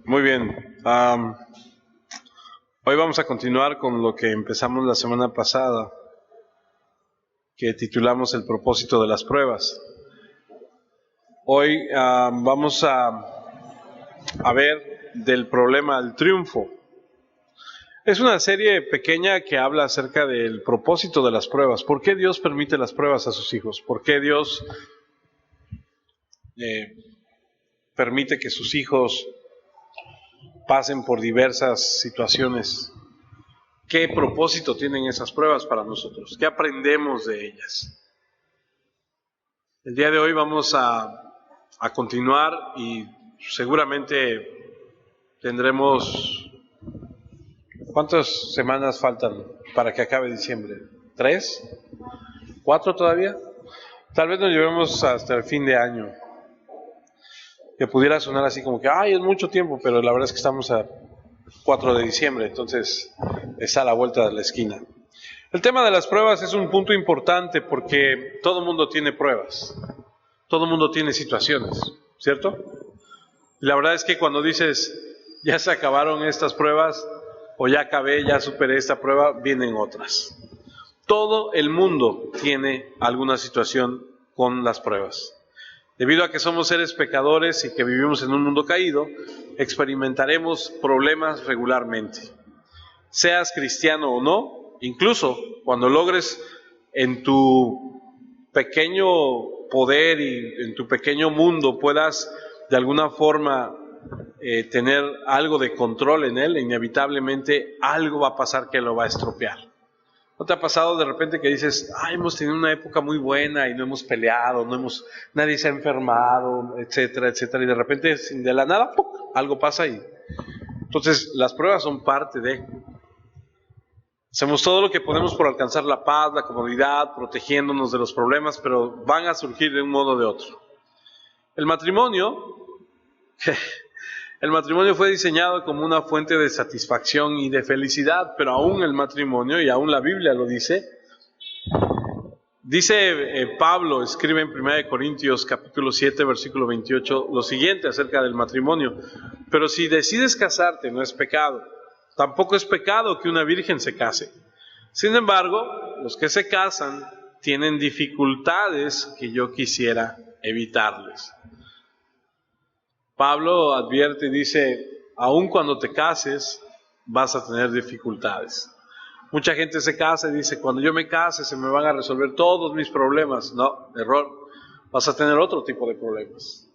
Muy bien. Hoy vamos a continuar con lo que empezamos la semana pasada, que titulamos El propósito de las pruebas. Hoy vamos a ver del problema al triunfo. Es una serie pequeña que habla acerca del propósito de las pruebas. ¿Por qué Dios permite las pruebas a sus hijos? ¿Por qué Dios permite que sus hijos pasen por diversas situaciones? ¿Qué propósito tienen esas pruebas para nosotros? ¿Qué aprendemos de ellas? El día de hoy vamos a continuar y seguramente tendremos... ¿Cuántas semanas faltan para que acabe diciembre? ¿3? ¿4 todavía? Tal vez nos llevemos hasta el fin de año. Que pudiera sonar así como que, es mucho tiempo, pero la verdad es que estamos a 4 de diciembre, entonces está a la vuelta de la esquina. El tema de las pruebas es un punto importante porque todo el mundo tiene pruebas, todo el mundo tiene situaciones, ¿cierto? Y la verdad es que cuando dices, ya se acabaron estas pruebas, o ya acabé, ya superé esta prueba, vienen otras. Todo el mundo tiene alguna situación con las pruebas. Debido a que somos seres pecadores y que vivimos en un mundo caído, experimentaremos problemas regularmente. Seas cristiano o no, incluso cuando logres en tu pequeño poder y en tu pequeño mundo puedas de alguna forma tener algo de control en él, inevitablemente algo va a pasar que lo va a estropear. ¿No te ha pasado de repente que dices, hemos tenido una época muy buena y no hemos peleado, nadie se ha enfermado, etcétera, etcétera, y de repente, de la nada, ¡pum!, algo pasa ahí? Entonces, las pruebas son parte de... Hacemos todo lo que podemos por alcanzar la paz, la comodidad, protegiéndonos de los problemas, pero van a surgir de un modo o de otro. El matrimonio fue diseñado como una fuente de satisfacción y de felicidad, pero aún el matrimonio, y aún la Biblia lo dice, Pablo escribe en 1 Corintios capítulo 7, versículo 28, lo siguiente acerca del matrimonio: pero si decides casarte no es pecado, tampoco es pecado que una virgen se case. Sin embargo, los que se casan tienen dificultades que yo quisiera evitarles. Pablo advierte y dice, aun cuando te cases, vas a tener dificultades. Mucha gente se casa y dice, cuando yo me case se me van a resolver todos mis problemas. No, error. Vas a tener otro tipo de problemas.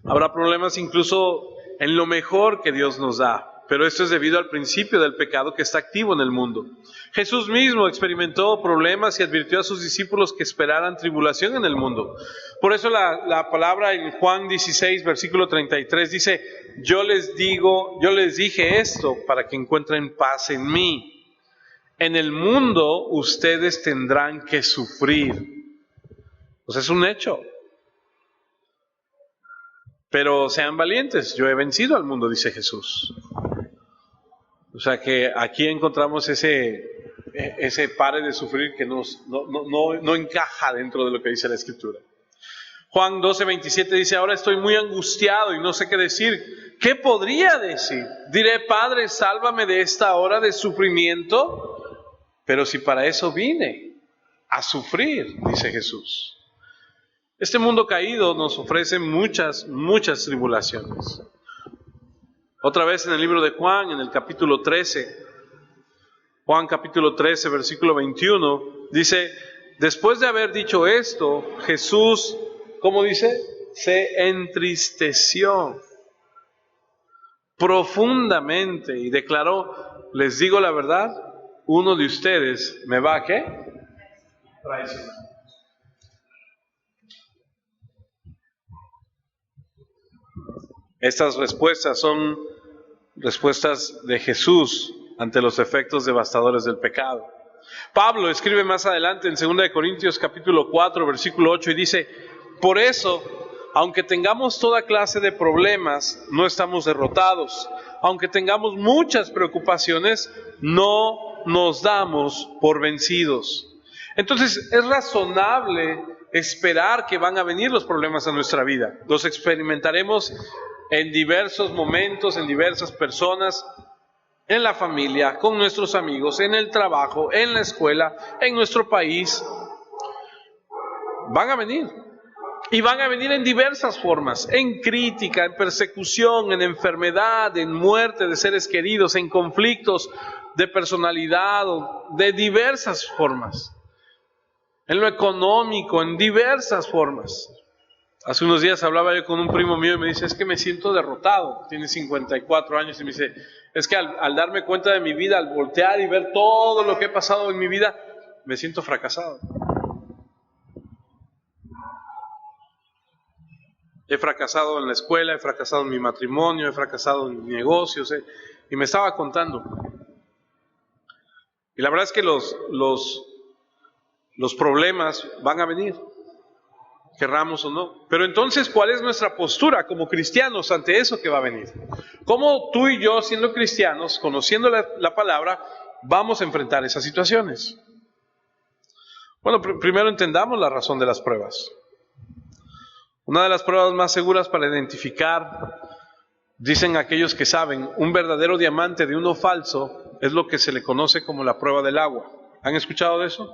Habrá problemas incluso en lo mejor que Dios nos da, pero esto es debido al principio del pecado que está activo en el mundo. Jesús mismo experimentó problemas y advirtió a sus discípulos que esperaran tribulación en el mundo. Por eso la palabra en Juan 16, versículo 33 dice, yo les dije esto para que encuentren paz en mí. En el mundo ustedes tendrán que sufrir. Pues es un hecho. Pero sean valientes, yo he vencido al mundo, dice Jesús. O sea que aquí encontramos ese pare de sufrir que no encaja dentro de lo que dice la Escritura. Juan 12, 27 dice, ahora estoy muy angustiado y no sé qué decir. ¿Qué podría decir? Diré, Padre, sálvame de esta hora de sufrimiento. Pero si para eso vine, a sufrir, dice Jesús. Este mundo caído nos ofrece muchas tribulaciones. Otra vez en el libro de Juan, en el capítulo 13, Juan capítulo 13, versículo 21, dice, después de haber dicho esto, Jesús, ¿cómo dice? Se entristeció profundamente y declaró, les digo la verdad, uno de ustedes me va a ¿qué? Traicionar. Estas respuestas son respuestas de Jesús ante los efectos devastadores del pecado. Pablo escribe más adelante en 2 Corintios capítulo 4, versículo 8 y dice, por eso, aunque tengamos toda clase de problemas, no estamos derrotados. Aunque tengamos muchas preocupaciones, no nos damos por vencidos. Entonces, es razonable esperar que van a venir los problemas a nuestra vida. Los experimentaremos en diversos momentos, en diversas personas, en la familia, con nuestros amigos, en el trabajo, en la escuela, en nuestro país. Van a venir. Y van a venir en diversas formas, en crítica, en persecución, en enfermedad, en muerte de seres queridos, en conflictos de personalidad, de diversas formas. En lo económico, en diversas formas. Hace unos días hablaba yo con un primo mío y me dice, es que me siento derrotado. Tiene 54 años y me dice, es que al darme cuenta de mi vida, al voltear y ver todo lo que he pasado en mi vida, me siento fracasado. He fracasado en la escuela, he fracasado en mi matrimonio, he fracasado en mis negocios, y me estaba contando. Y la verdad es que los problemas van a venir, querramos o no. Pero entonces, ¿cuál es nuestra postura como cristianos ante eso que va a venir? ¿Cómo tú y yo, siendo cristianos, conociendo la palabra, vamos a enfrentar esas situaciones? Bueno, primero entendamos la razón de las pruebas. Una de las pruebas más seguras para identificar, dicen aquellos que saben, un verdadero diamante de uno falso es lo que se le conoce como la prueba del agua. ¿Han escuchado de eso?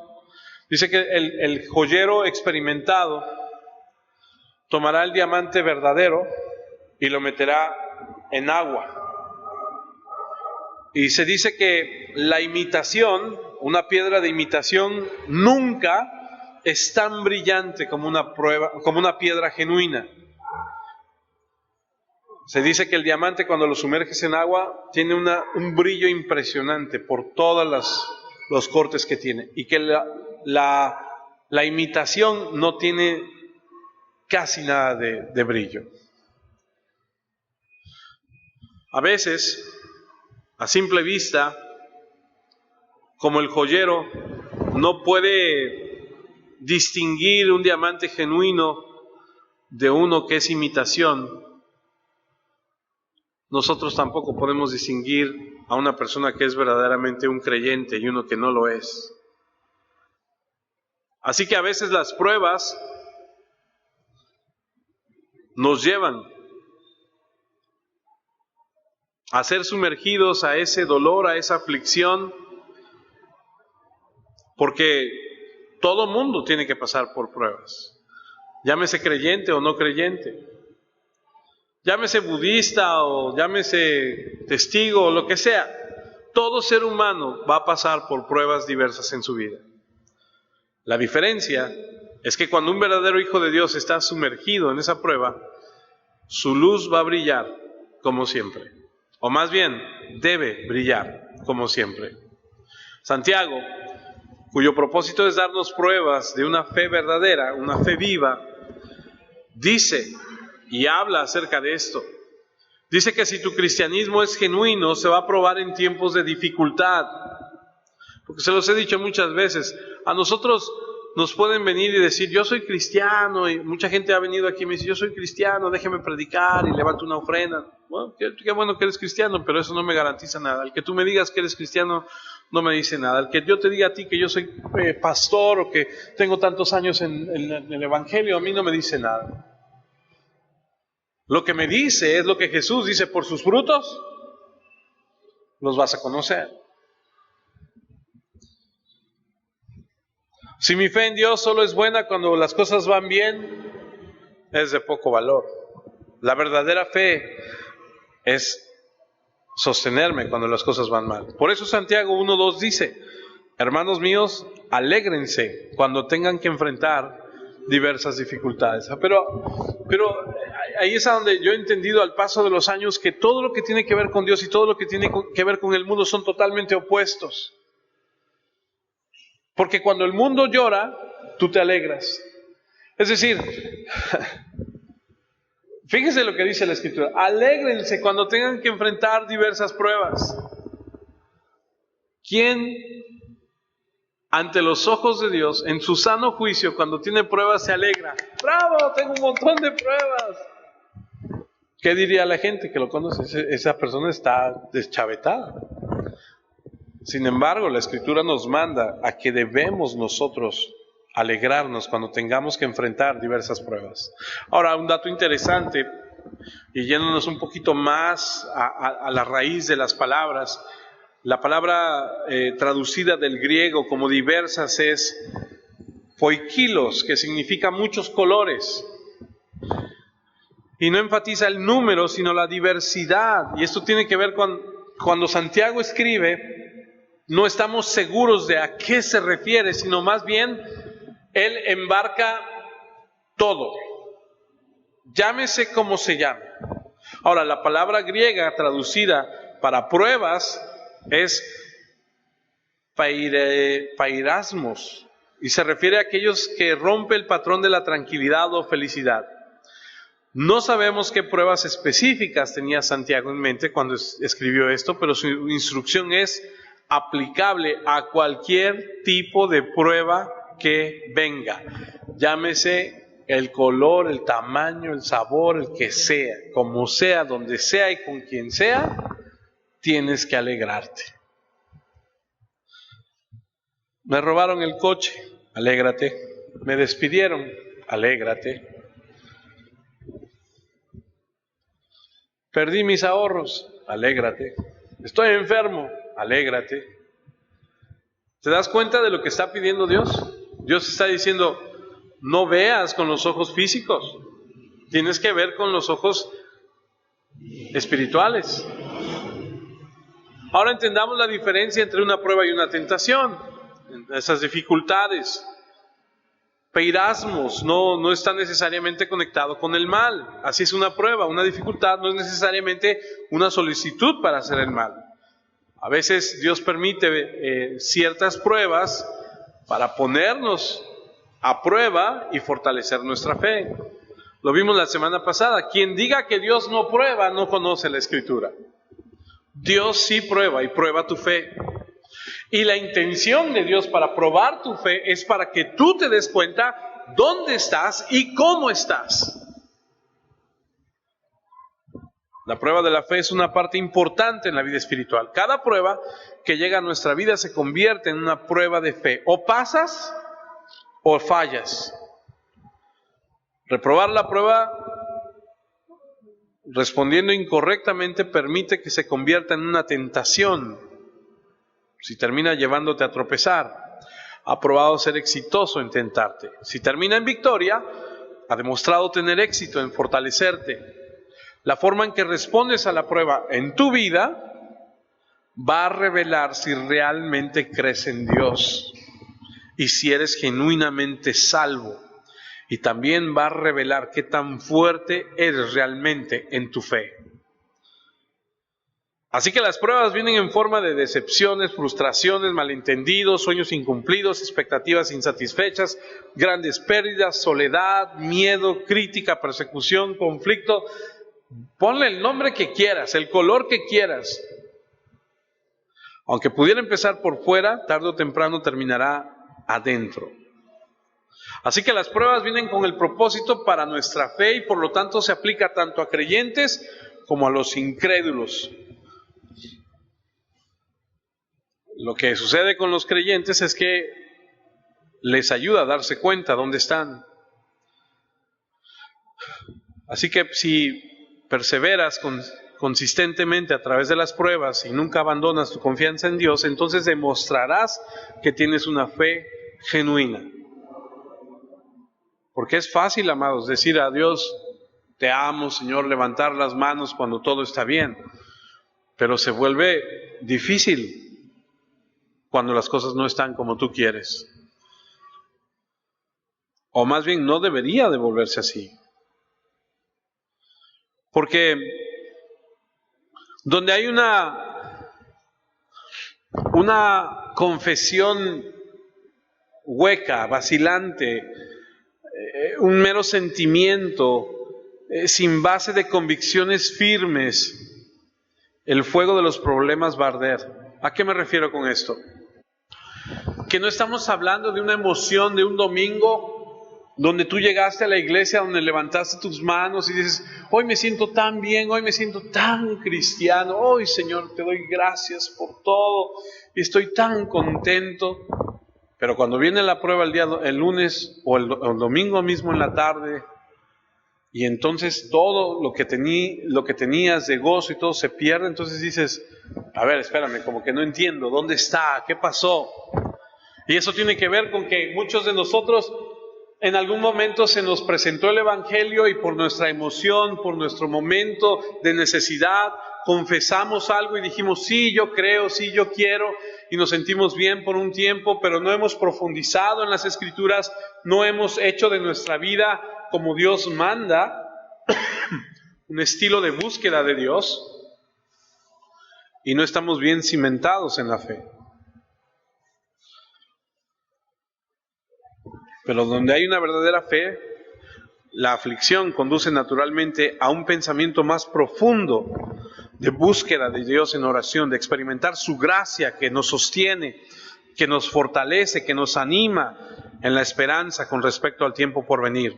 Dice que el joyero experimentado tomará el diamante verdadero y lo meterá en agua. Y se dice que la imitación, una piedra de imitación, nunca es tan brillante como una piedra genuina. Se dice que el diamante, cuando lo sumerges en agua, tiene un brillo impresionante por todos los cortes que tiene, y que la imitación no tiene casi nada de brillo. A veces, a simple vista, como el joyero no puede distinguir un diamante genuino de uno que es imitación, nosotros tampoco podemos distinguir a una persona que es verdaderamente un creyente y uno que no lo es. Así que a veces las pruebas nos llevan a ser sumergidos a ese dolor, a esa aflicción, porque todo mundo tiene que pasar por pruebas, llámese creyente o no creyente, llámese budista o llámese testigo o lo que sea. Todo ser humano va a pasar por pruebas diversas en su vida. La diferencia es que cuando un verdadero hijo de Dios está sumergido en esa prueba, su luz va a brillar como siempre, o más bien debe brillar como siempre. Santiago, cuyo propósito es darnos pruebas de una fe verdadera, una fe viva, dice y habla acerca de esto. Dice que si tu cristianismo es genuino, se va a probar en tiempos de dificultad. Porque se los he dicho muchas veces, a nosotros nos pueden venir y decir, yo soy cristiano, y mucha gente ha venido aquí y me dice, yo soy cristiano, déjeme predicar y levanto una ofrenda. Bueno, qué bueno que eres cristiano, pero eso no me garantiza nada. El que tú me digas que eres cristiano no me dice nada. El que yo te diga a ti que yo soy pastor o que tengo tantos años en el Evangelio, a mí no me dice nada. Lo que me dice es lo que Jesús dice, por sus frutos los vas a conocer. Si mi fe en Dios solo es buena cuando las cosas van bien, es de poco valor. La verdadera fe es sostenerme cuando las cosas van mal. Por eso Santiago 1:2 dice, hermanos míos, alégrense cuando tengan que enfrentar diversas dificultades. Pero ahí es a donde yo he entendido al paso de los años que todo lo que tiene que ver con Dios y todo lo que tiene que ver con el mundo son totalmente opuestos. Porque cuando el mundo llora, tú te alegras. Es decir, fíjese lo que dice la Escritura, alégrense cuando tengan que enfrentar diversas pruebas. ¿Quién ante los ojos de Dios, en su sano juicio, cuando tiene pruebas se alegra? ¡Bravo! Tengo un montón de pruebas. ¿Qué diría la gente que lo conoce? Esa persona está deschavetada. Sin embargo, la Escritura nos manda a que debemos nosotros alegrarnos cuando tengamos que enfrentar diversas pruebas. Ahora, un dato interesante Y yéndonos un poquito más a la raíz de las palabras, la palabra traducida del griego como diversas es poikilos, que significa muchos colores. Y no enfatiza el número, sino la diversidad. Y esto tiene que ver con cuando Santiago escribe, no estamos seguros de a qué se refiere, sino más bien él embarca todo. Llámese como se llame. Ahora, la palabra griega traducida para pruebas es pairasmos, y se refiere a aquellos que rompen el patrón de la tranquilidad o felicidad. No sabemos qué pruebas específicas tenía Santiago en mente cuando escribió esto, pero su instrucción es aplicable a cualquier tipo de prueba que venga. Llámese el color, el tamaño, el sabor, el que sea, como sea, donde sea y con quien sea, tienes que alegrarte. Me robaron el coche, alégrate. Me despidieron, alégrate. Perdí mis ahorros, alégrate. Estoy enfermo, alégrate. ¿Te das cuenta de lo que está pidiendo Dios? Dios está diciendo, no veas con los ojos físicos, tienes que ver con los ojos espirituales. Ahora entendamos la diferencia entre una prueba y una tentación, esas dificultades. Peirasmos no está necesariamente conectado con el mal. Así es una prueba, una dificultad no es necesariamente una solicitud para hacer el mal. A veces Dios permite ciertas pruebas para ponernos a prueba y fortalecer nuestra fe. Lo vimos la semana pasada. Quien diga que Dios no prueba no conoce la Escritura. Dios sí prueba y prueba tu fe. Y la intención de Dios para probar tu fe es para que tú te des cuenta dónde estás y cómo estás. La prueba de la fe es una parte importante en la vida espiritual. Cada prueba que llega a nuestra vida se convierte en una prueba de fe. O pasas o fallas. Reprobar la prueba respondiendo incorrectamente permite que se convierta en una tentación. Si termina llevándote a tropezar, ha probado ser exitoso en tentarte. Si termina en victoria, ha demostrado tener éxito en fortalecerte. La forma en que respondes a la prueba en tu vida va a revelar si realmente crees en Dios y si eres genuinamente salvo. Y también va a revelar qué tan fuerte eres realmente en tu fe. Así que las pruebas vienen en forma de decepciones, frustraciones, malentendidos, sueños incumplidos, expectativas insatisfechas, grandes pérdidas, soledad, miedo, crítica, persecución, conflicto. Ponle el nombre que quieras, el color que quieras. Aunque pudiera empezar por fuera, tarde o temprano terminará adentro. Así que las pruebas vienen con el propósito para nuestra fe y por lo tanto se aplica tanto a creyentes como a los incrédulos. Lo que sucede con los creyentes es que les ayuda a darse cuenta dónde están. Así que si perseveras consistentemente a través de las pruebas y nunca abandonas tu confianza en Dios, entonces demostrarás que tienes una fe genuina. Porque es fácil, amados, decir a Dios, te amo, Señor, levantar las manos cuando todo está bien. Pero se vuelve difícil cuando las cosas no están como tú quieres. O más bien no debería de volverse así. Porque donde hay una confesión hueca, vacilante, un mero sentimiento, sin base de convicciones firmes, el fuego de los problemas va a arder. ¿A qué me refiero con esto? Que no estamos hablando de una emoción de un domingo donde tú llegaste a la iglesia, donde levantaste tus manos y dices, hoy me siento tan bien, hoy me siento tan cristiano, hoy Señor te doy gracias por todo y estoy tan contento. Pero cuando viene la prueba el lunes o el domingo mismo en la tarde, y entonces todo lo que tenías de gozo y todo se pierde. Entonces dices, a ver, espérame, como que no entiendo, ¿dónde está? ¿Qué pasó? Y eso tiene que ver con que muchos de nosotros en algún momento se nos presentó el Evangelio y por nuestra emoción, por nuestro momento de necesidad, confesamos algo y dijimos, sí, yo creo, sí, yo quiero, y nos sentimos bien por un tiempo, pero no hemos profundizado en las Escrituras, no hemos hecho de nuestra vida como Dios manda, un estilo de búsqueda de Dios, y no estamos bien cimentados en la fe. Pero donde hay una verdadera fe, la aflicción conduce naturalmente a un pensamiento más profundo de búsqueda de Dios en oración, de experimentar su gracia que nos sostiene, que nos fortalece, que nos anima en la esperanza con respecto al tiempo por venir.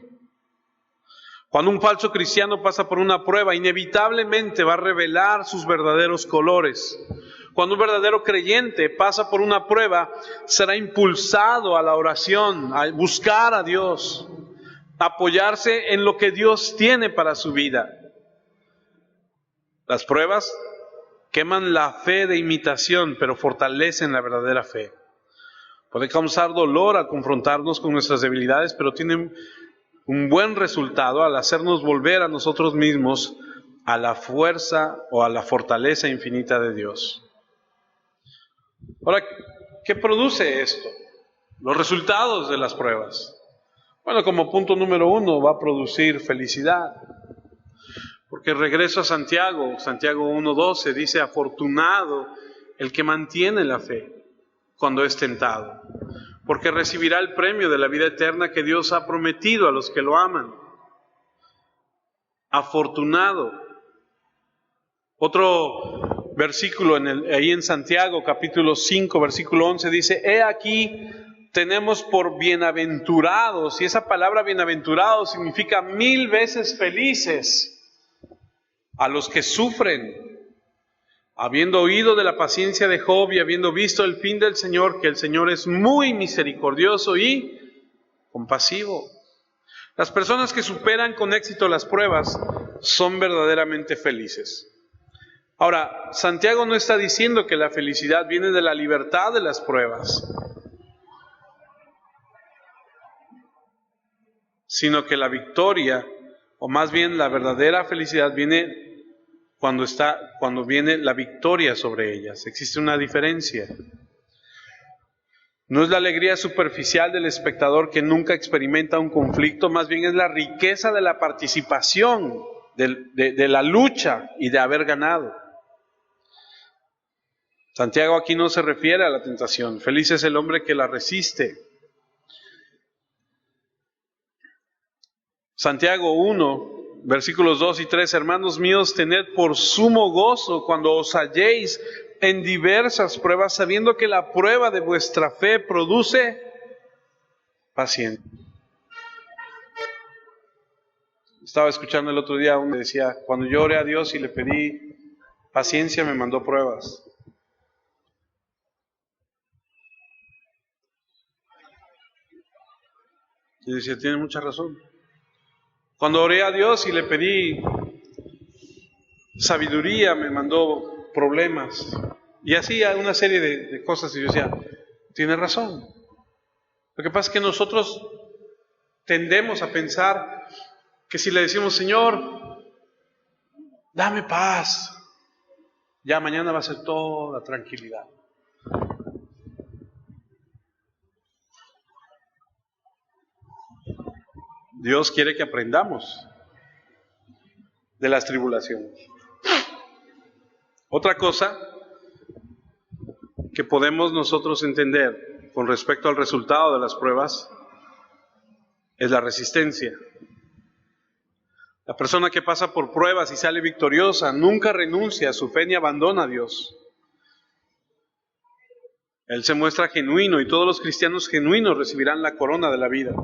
Cuando un falso cristiano pasa por una prueba, inevitablemente va a revelar sus verdaderos colores. Cuando un verdadero creyente pasa por una prueba, será impulsado a la oración, a buscar a Dios, a apoyarse en lo que Dios tiene para su vida. Las pruebas queman la fe de imitación, pero fortalecen la verdadera fe. Puede causar dolor al confrontarnos con nuestras debilidades, pero tienen un buen resultado al hacernos volver a nosotros mismos a la fuerza o a la fortaleza infinita de Dios. Ahora, ¿qué produce esto? Los resultados de las pruebas. Bueno, como punto número 1, va a producir felicidad. Porque regreso a Santiago 1:12 dice, afortunado el que mantiene la fe cuando es tentado, porque recibirá el premio de la vida eterna que Dios ha prometido a los que lo aman. Afortunado. Otro versículo ahí en Santiago, capítulo 5, versículo 11, dice, he aquí, tenemos por bienaventurados, y esa palabra bienaventurados significa 1000 veces felices, a los que sufren, habiendo oído de la paciencia de Job y habiendo visto el fin del Señor, que el Señor es muy misericordioso y compasivo. Las personas que superan con éxito las pruebas son verdaderamente felices. Ahora, Santiago no está diciendo que la felicidad viene de la libertad de las pruebas, sino que la victoria, o más bien la verdadera felicidad, viene cuando viene la victoria sobre ellas. Existe una diferencia. No es la alegría superficial del espectador que nunca experimenta un conflicto, más bien es la riqueza de la participación, de la lucha y de haber ganado. Santiago aquí no se refiere a la tentación. Feliz es el hombre que la resiste. Santiago 1, versículos 2 y 3, hermanos míos, tened por sumo gozo cuando os halléis en diversas pruebas, sabiendo que la prueba de vuestra fe produce paciencia. Estaba escuchando el otro día uno que decía, cuando yo oré a Dios y le pedí paciencia, me mandó pruebas. Y decía, tiene mucha razón. Cuando oré a Dios y le pedí sabiduría, me mandó problemas. Y así una serie de cosas. Y yo decía, tiene razón. Lo que pasa es que nosotros tendemos a pensar que si le decimos, Señor, dame paz, ya mañana va a ser toda tranquilidad. Dios quiere que aprendamos de las tribulaciones. Otra cosa que podemos nosotros entender con respecto al resultado de las pruebas es la resistencia. La persona que pasa por pruebas y sale victoriosa nunca renuncia a su fe ni abandona a Dios. Él se muestra genuino y todos los cristianos genuinos recibirán la corona de la vida.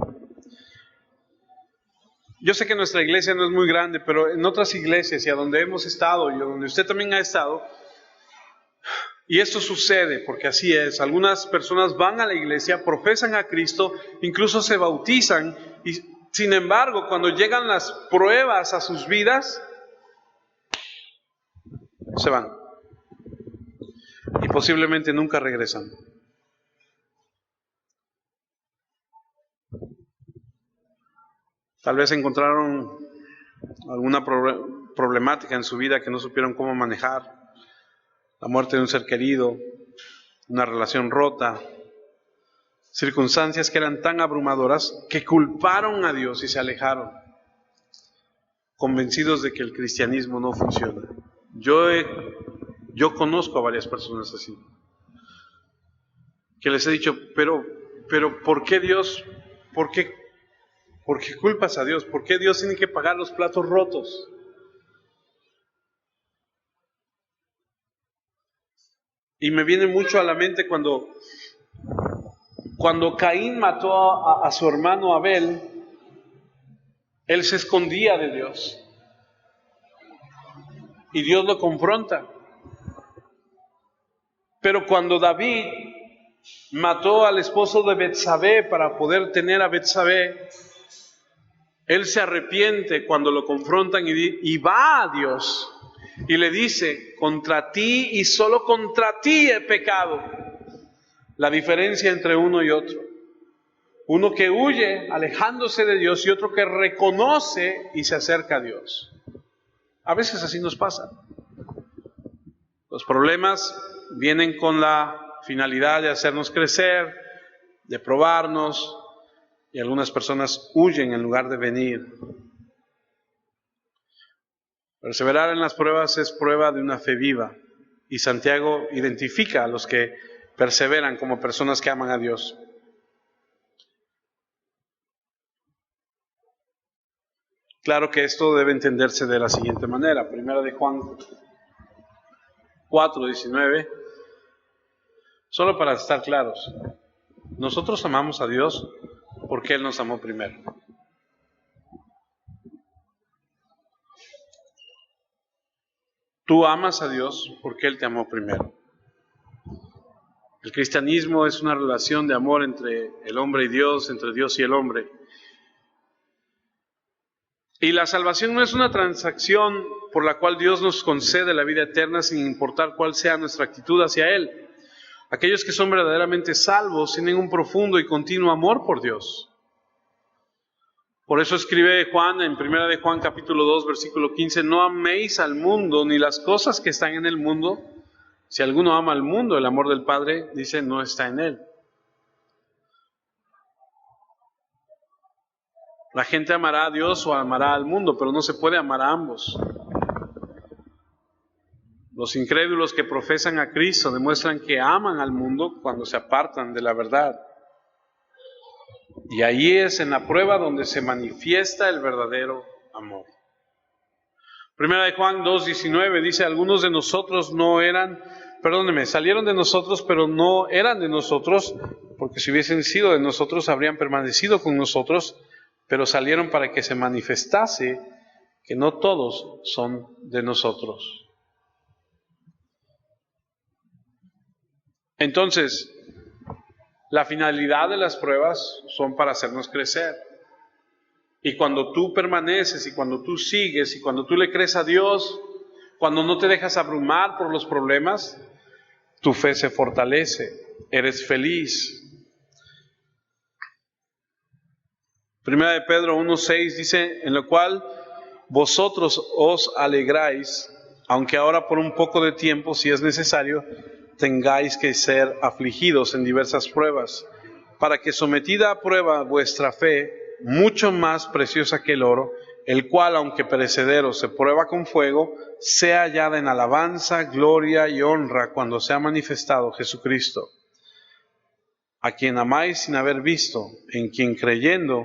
Yo sé que nuestra iglesia no es muy grande, pero en otras iglesias y a donde hemos estado y donde usted también ha estado, y esto sucede porque así es, algunas personas van a la iglesia, profesan a Cristo, incluso se bautizan Sin embargo, cuando llegan las pruebas a sus vidas, se van. Y posiblemente nunca regresan. Tal vez encontraron alguna problemática en su vida que no supieron cómo manejar. La muerte de un ser querido, una relación rota, circunstancias que eran tan abrumadoras que culparon a Dios y se alejaron, convencidos de que el cristianismo no funciona. Yo conozco a varias personas así, que les he dicho, pero ¿por qué Dios? ¿Por qué culpas a Dios? ¿Por qué Dios tiene que pagar los platos rotos? Y me viene mucho a la mente cuando Caín mató a su hermano Abel, él se escondía de Dios. Y Dios lo confronta. Pero cuando David mató al esposo de Betsabé para poder tener a Betsabé, él se arrepiente cuando lo confrontan y va a Dios y le dice: contra ti y solo contra ti he pecado. La diferencia entre uno y otro: uno que huye alejándose de Dios y otro que reconoce y se acerca a Dios. A veces así nos pasa. Los problemas vienen con la finalidad de hacernos crecer, de probarnos, y algunas personas huyen en lugar de venir. Perseverar en las pruebas es prueba de una fe viva, y Santiago identifica a los que perseveran como personas que aman a Dios. Claro que esto debe entenderse de la siguiente manera. Primera de Juan 4:19, solo para estar claros: nosotros amamos a Dios porque Él nos amó primero. Tú amas a Dios porque Él te amó primero. El cristianismo es una relación de amor entre el hombre y Dios, entre Dios y el hombre. Y la salvación no es una transacción por la cual Dios nos concede la vida eterna sin importar cuál sea nuestra actitud hacia Él. Aquellos que son verdaderamente salvos tienen un profundo y continuo amor por Dios. Por eso escribe Juan en 1 de Juan capítulo 2 versículo 15: no améis al mundo ni las cosas que están en el mundo. Si alguno ama al mundo, el amor del Padre, dice, no está en él. La gente amará a Dios o amará al mundo, pero no se puede amar a ambos. Los incrédulos que profesan a Cristo demuestran que aman al mundo cuando se apartan de la verdad. Y ahí es en la prueba donde se manifiesta el verdadero amor. Primera de Juan 2:19 dice: algunos de nosotros salieron de nosotros, pero no eran de nosotros, porque si hubiesen sido de nosotros habrían permanecido con nosotros, pero salieron para que se manifestase que no todos son de nosotros. Entonces, la finalidad de las pruebas son para hacernos crecer. Y cuando tú permaneces, y cuando tú sigues, y cuando tú le crees a Dios, cuando no te dejas abrumar por los problemas, tu fe se fortalece, eres feliz. Primera de Pedro 1:6 dice: en lo cual vosotros os alegráis, aunque ahora por un poco de tiempo, si es necesario, tengáis que ser afligidos en diversas pruebas, para que sometida a prueba vuestra fe, mucho más preciosa que el oro, el cual, aunque perecedero, se prueba con fuego, sea hallada en alabanza, gloria y honra cuando sea manifestado Jesucristo, a quien amáis sin haber visto, en quien creyendo,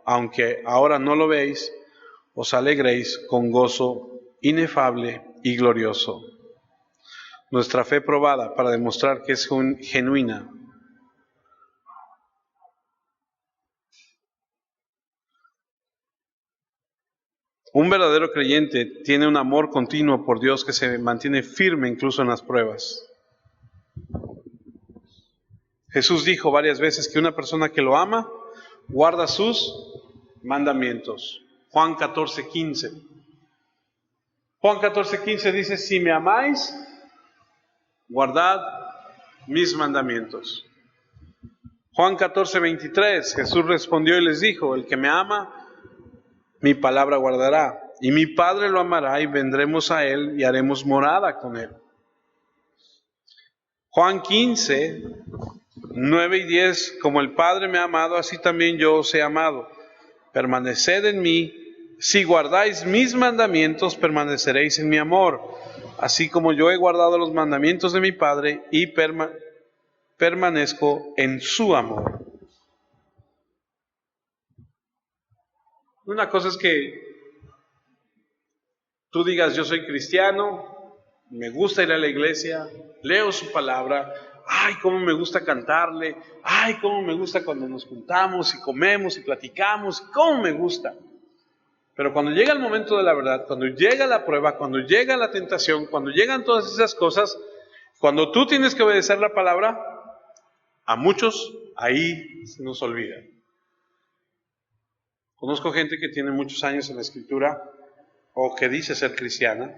aunque ahora no lo veis, os alegréis con gozo inefable y glorioso. Nuestra fe probada para demostrar que es genuina. Un verdadero creyente tiene un amor continuo por Dios que se mantiene firme incluso en las pruebas. Jesús dijo varias veces que una persona que lo ama guarda sus mandamientos. Juan 14:15. Juan 14:15 dice, si me amáis, guardad mis mandamientos. Juan 14:23, Jesús respondió y les dijo, el que me ama, mi palabra guardará, y mi Padre lo amará, y vendremos a él y haremos morada con él. Juan 15:9-10, como el Padre me ha amado, así también yo os he amado. Permaneced en mí, si guardáis mis mandamientos, permaneceréis en mi amor, así como yo he guardado los mandamientos de mi Padre y permanezco en su amor. Una cosa es que tú digas, yo soy cristiano, me gusta ir a la iglesia, leo su palabra, ay, cómo me gusta cantarle, ay, cómo me gusta cuando nos juntamos y comemos y platicamos, cómo me gusta. Pero cuando llega el momento de la verdad, cuando llega la prueba, cuando llega la tentación, cuando llegan todas esas cosas, cuando tú tienes que obedecer la palabra, a muchos ahí se nos olvida. Conozco gente que tiene muchos años en la Escritura o que dice ser cristiana,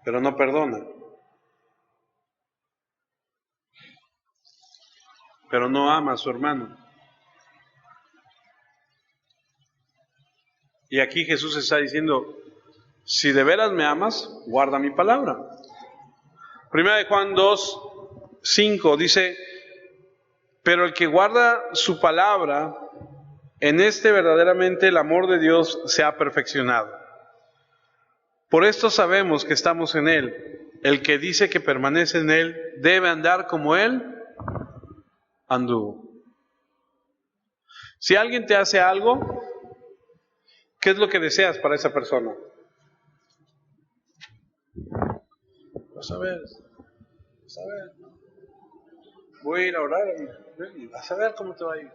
pero no perdona. Pero no ama a su hermano. Y aquí Jesús está diciendo, si de veras me amas, guarda mi palabra. Primera de Juan 2:5 dice, pero el que guarda su palabra, en este verdaderamente el amor de Dios se ha perfeccionado. Por esto sabemos que estamos en Él. El que dice que permanece en Él debe andar como Él anduvo. Si alguien te hace algo, ¿qué es lo que deseas para esa persona? Vas a ver. Voy a ir a orar y vas a ver cómo te va a ir.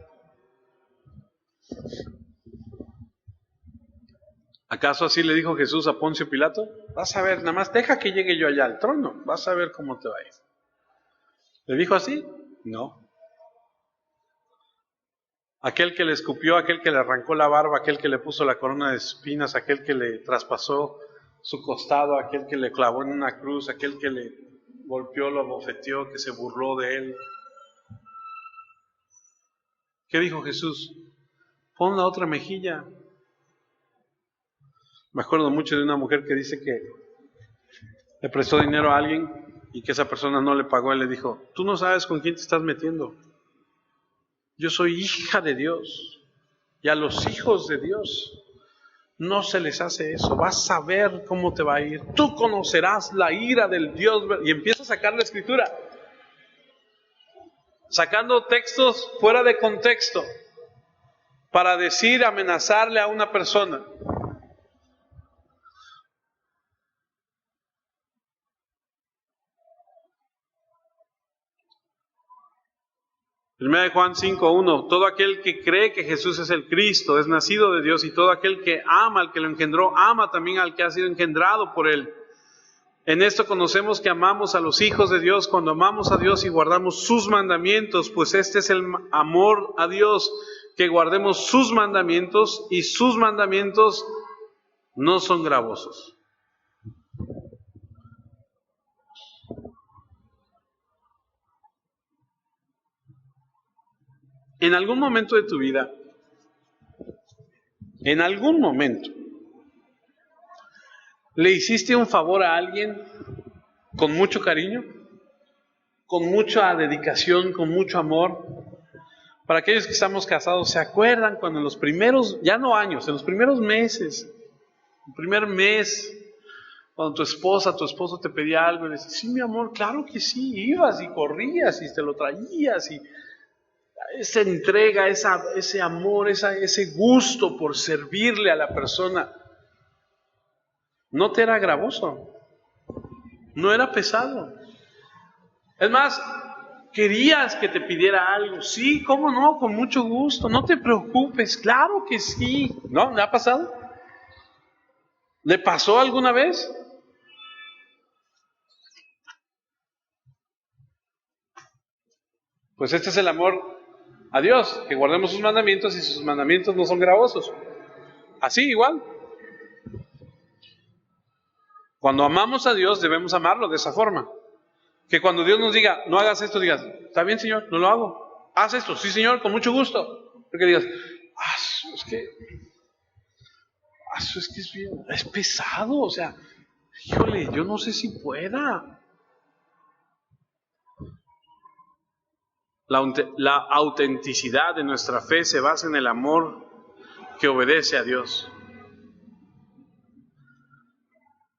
¿Acaso así le dijo Jesús a Poncio Pilato? Vas a ver, nada más deja que llegue yo allá al trono, vas a ver cómo te va a ir. ¿Le dijo así? No. Aquel que le escupió, aquel que le arrancó la barba, aquel que le puso la corona de espinas, aquel que le traspasó su costado, aquel que le clavó en una cruz, aquel que le golpeó, lo abofeteó, que se burló de él. ¿Qué dijo Jesús? Pon la otra mejilla. Me acuerdo mucho de una mujer que dice que le prestó dinero a alguien y que esa persona no le pagó. Él le dijo, tú no sabes con quién te estás metiendo. Yo soy hija de Dios y a los hijos de Dios no se les hace eso. Vas a ver cómo te va a ir. Tú conocerás la ira del Dios. Y empieza a sacar la escritura, sacando textos fuera de contexto para decir, amenazarle a una persona. Primera de Juan 5:1, todo aquel que cree que Jesús es el Cristo, es nacido de Dios, y todo aquel que ama al que lo engendró, ama también al que ha sido engendrado por él. En esto conocemos que amamos a los hijos de Dios cuando amamos a Dios y guardamos sus mandamientos, pues este es el amor a Dios, que guardemos sus mandamientos, y sus mandamientos no son gravosos. En algún momento de tu vida, en algún momento, ¿le hiciste un favor a alguien con mucho cariño, con mucha dedicación, con mucho amor? Para aquellos que estamos casados, ¿se acuerdan cuando en los primeros, ya no años, en los primeros meses, el primer mes, cuando tu esposa, tu esposo te pedía algo y le decías, sí, mi amor, claro que sí, ibas y corrías y te lo traías, y esa entrega, ese amor, ese gusto por servirle a la persona, no te era gravoso, no era pesado. Es más, querías que te pidiera algo, sí, cómo no, con mucho gusto, no te preocupes, claro que sí. ¿No? ¿Le ha pasado? ¿Le pasó alguna vez? Pues este es el amor a Dios, que guardemos sus mandamientos, y sus mandamientos no son gravosos. Así igual. Cuando amamos a Dios debemos amarlo de esa forma. Que cuando Dios nos diga, no hagas esto, digas, está bien, Señor, no lo hago. Haz esto, sí, Señor, con mucho gusto. Porque digas, es pesado, o sea, híjole, yo no sé si pueda. La autenticidad de nuestra fe se basa en el amor que obedece a Dios.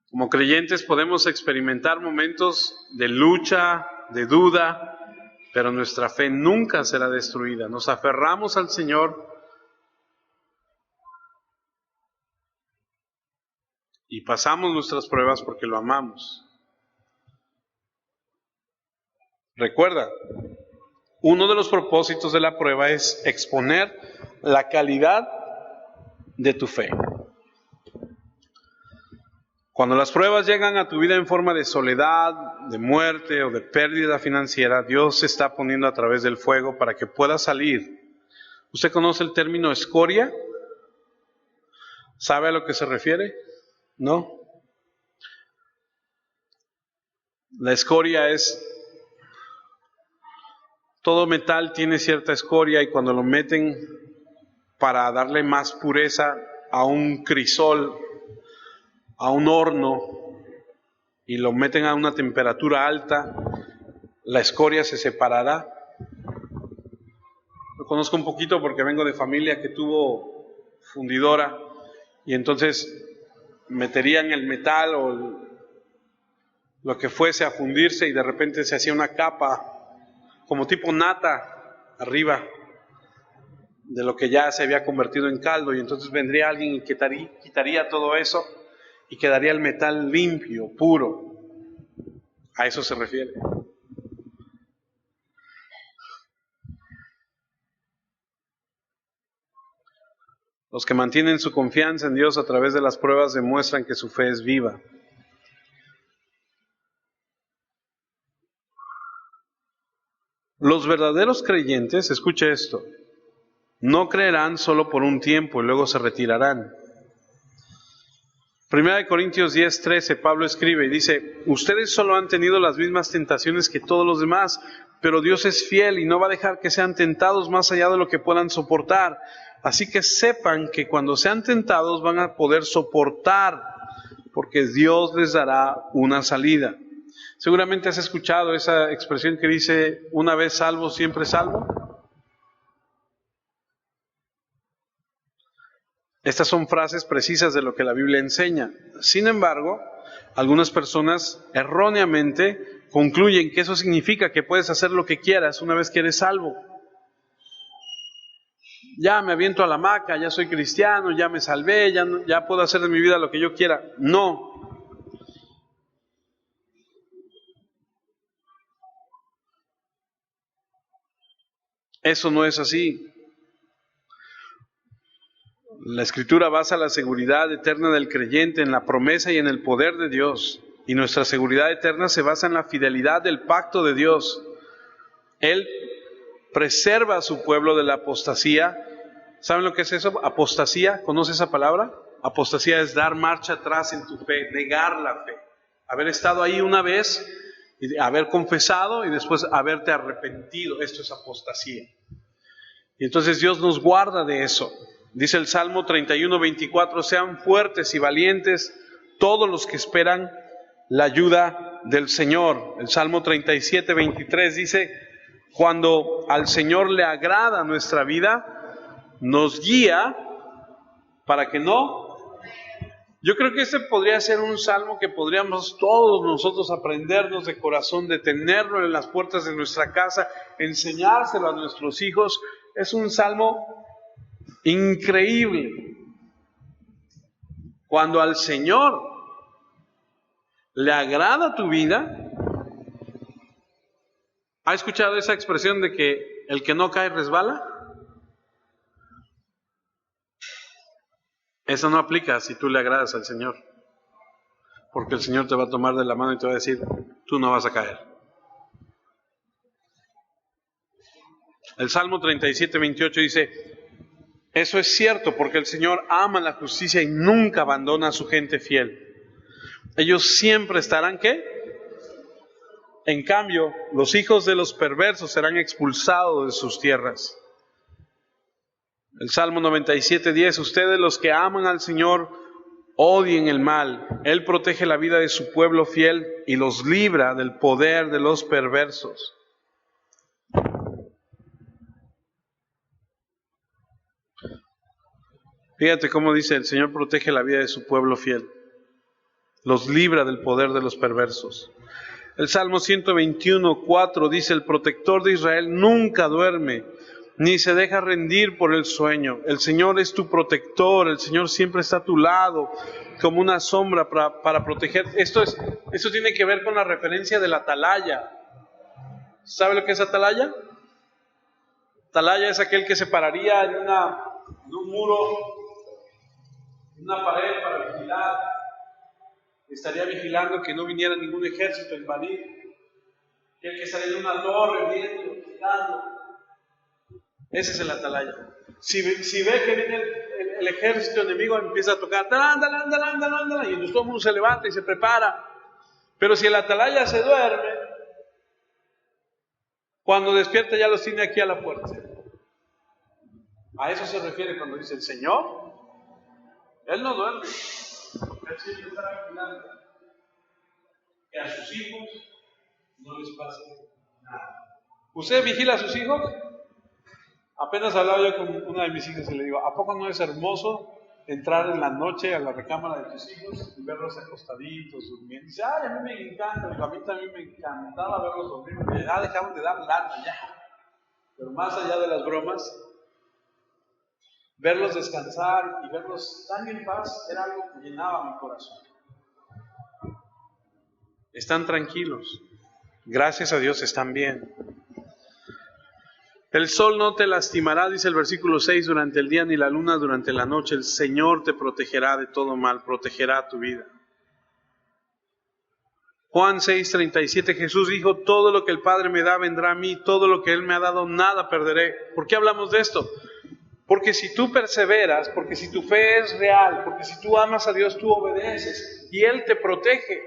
Como creyentes podemos experimentar momentos de lucha, de duda, pero nuestra fe nunca será destruida. Nos aferramos al Señor y pasamos nuestras pruebas porque lo amamos. Recuerda, uno de los propósitos de la prueba es exponer la calidad de tu fe. Cuando las pruebas llegan a tu vida en forma de soledad, de muerte o de pérdida financiera, Dios se está poniendo a través del fuego para que puedas salir. ¿Usted conoce el término escoria? ¿Sabe a lo que se refiere? ¿No? La escoria es... Todo metal tiene cierta escoria y cuando lo meten para darle más pureza a un crisol, a un horno, y lo meten a una temperatura alta, la escoria se separará. Lo conozco un poquito porque vengo de familia que tuvo fundidora y entonces meterían el metal o lo que fuese a fundirse y de repente se hacía una capa como tipo nata arriba de lo que ya se había convertido en caldo, y entonces vendría alguien y quitaría todo eso y quedaría el metal limpio, puro. A eso se refiere. Los que mantienen su confianza en Dios a través de las pruebas demuestran que su fe es viva. Los verdaderos creyentes, escuche esto, no creerán solo por un tiempo y luego se retirarán. 1 Corintios 10:13, Pablo escribe y dice, ustedes solo han tenido las mismas tentaciones que todos los demás, pero Dios es fiel y no va a dejar que sean tentados más allá de lo que puedan soportar. Así que sepan que cuando sean tentados van a poder soportar, porque Dios les dará una salida. Seguramente has escuchado esa expresión que dice, una vez salvo, siempre salvo. Estas son frases precisas de lo que la Biblia enseña. Sin embargo, algunas personas erróneamente concluyen que eso significa que puedes hacer lo que quieras una vez que eres salvo. Ya me aviento a la hamaca, ya soy cristiano, ya me salvé, ya puedo hacer de mi vida lo que yo quiera. No. Eso no es así. La Escritura basa la seguridad eterna del creyente en la promesa y en el poder de Dios. Y nuestra seguridad eterna se basa en la fidelidad del pacto de Dios. Él preserva a su pueblo de la apostasía. ¿Saben lo que es eso? Apostasía, ¿conoce esa palabra? Apostasía es dar marcha atrás en tu fe, negar la fe. Haber estado ahí una vez, y haber confesado y después haberte arrepentido. Esto es apostasía. Y entonces Dios nos guarda de eso. Dice el Salmo 31:24, sean fuertes y valientes todos los que esperan la ayuda del Señor. El Salmo 37:23 dice, cuando al Señor le agrada nuestra vida, nos guía para que no. Yo creo que este podría ser un salmo que podríamos todos nosotros aprendernos de corazón, de tenerlo en las puertas de nuestra casa, enseñárselo a nuestros hijos. Es un salmo increíble. Cuando al Señor le agrada tu vida, ¿ha escuchado esa expresión de que el que no cae resbala? Eso no aplica si tú le agradas al Señor, porque el Señor te va a tomar de la mano y te va a decir, tú no vas a caer. El Salmo 37:28 dice, Eso es cierto, porque el Señor ama la justicia y nunca abandona a su gente fiel. Ellos siempre estarán, ¿qué? En cambio, los hijos de los perversos serán expulsados de sus tierras. El Salmo 97:10, ustedes los que aman al Señor odien el mal. Él protege la vida de su pueblo fiel y los libra del poder de los perversos. Fíjate cómo dice, el Señor protege la vida de su pueblo fiel. Los libra del poder de los perversos. El Salmo 121:4 dice, el protector de Israel nunca duerme, ni se deja rendir por el sueño. El Señor es tu protector, el Señor siempre está a tu lado, como una sombra para proteger. Esto tiene que ver con la referencia de la atalaya. ¿Sabe lo que es atalaya? Atalaya es aquel que se pararía en un muro, en una pared para vigilar. Estaría vigilando que no viniera ningún ejército a invadir. Y el que estaría en una torre viendo, vigilando. Ese es el atalaya. Si ve que viene el ejército enemigo, empieza a tocar, y entonces todo el mundo se levanta y se prepara. Pero si el atalaya se duerme, cuando despierta ya los tiene aquí a la puerta. A eso se refiere cuando dice el Señor. Él no duerme. Él siempre está vigilando. Que a sus hijos no les pase nada. ¿Usted vigila a sus hijos? Apenas hablaba yo con una de mis hijas y le digo, ¿a poco no es hermoso entrar en la noche a la recámara de tus hijos y verlos acostaditos, durmiendo? Y dice, ay, a mí me encanta. Digo, a mí también me encantaba verlos dormir. Ya dejaron de dar lata, ya. Pero más allá de las bromas, verlos descansar y verlos tan en paz era algo que llenaba mi corazón. Están tranquilos. Gracias a Dios están bien. El sol no te lastimará, dice el versículo 6, durante el día, ni la luna durante la noche. El Señor te protegerá de todo mal, protegerá tu vida. Juan 6:37, Jesús dijo, todo lo que el Padre me da vendrá a mí, todo lo que Él me ha dado nada perderé. ¿Por qué hablamos de esto? Porque si tú perseveras, porque si tu fe es real, porque si tú amas a Dios, tú obedeces y Él te protege.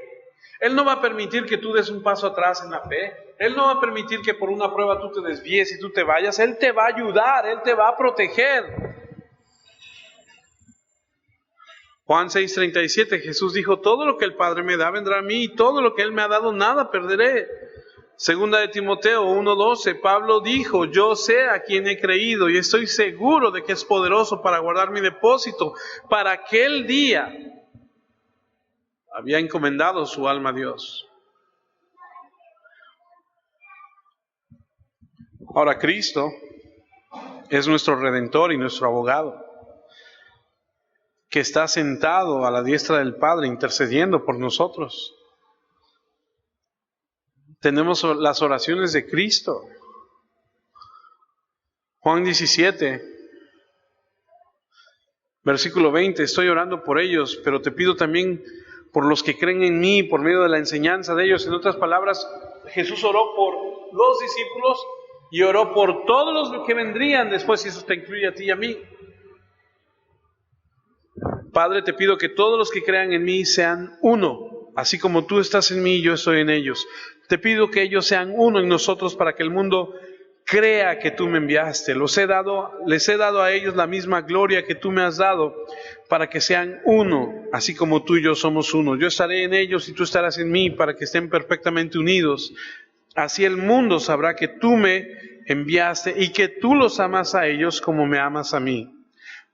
Él no va a permitir que tú des un paso atrás en la fe. Él no va a permitir que por una prueba tú te desvíes y tú te vayas. Él te va a ayudar, Él te va a proteger. Juan 6:37, Jesús dijo, todo lo que el Padre me da vendrá a mí, y todo lo que Él me ha dado nada perderé. Segunda de Timoteo 1:12, Pablo dijo, yo sé a quién he creído y estoy seguro de que es poderoso para guardar mi depósito para aquel día. Había encomendado su alma a Dios. Ahora Cristo es nuestro Redentor y nuestro abogado, que está sentado a la diestra del Padre intercediendo por nosotros. Tenemos las oraciones de Cristo. Juan 17, versículo 20, estoy orando por ellos, pero te pido también por los que creen en mí, por medio de la enseñanza de ellos. En otras palabras, Jesús oró por los discípulos y oró por todos los que vendrían después, y eso te incluye a ti y a mí. Padre, te pido que todos los que crean en mí sean uno, así como tú estás en mí y yo estoy en ellos. Te pido que ellos sean uno en nosotros para que el mundo crea que tú me enviaste. Les he dado a ellos la misma gloria que tú me has dado, para que sean uno, así como tú y yo somos uno. Yo estaré en ellos y tú estarás en mí, para que estén perfectamente unidos. Así el mundo sabrá que tú me enviaste y que tú los amas a ellos como me amas a mí.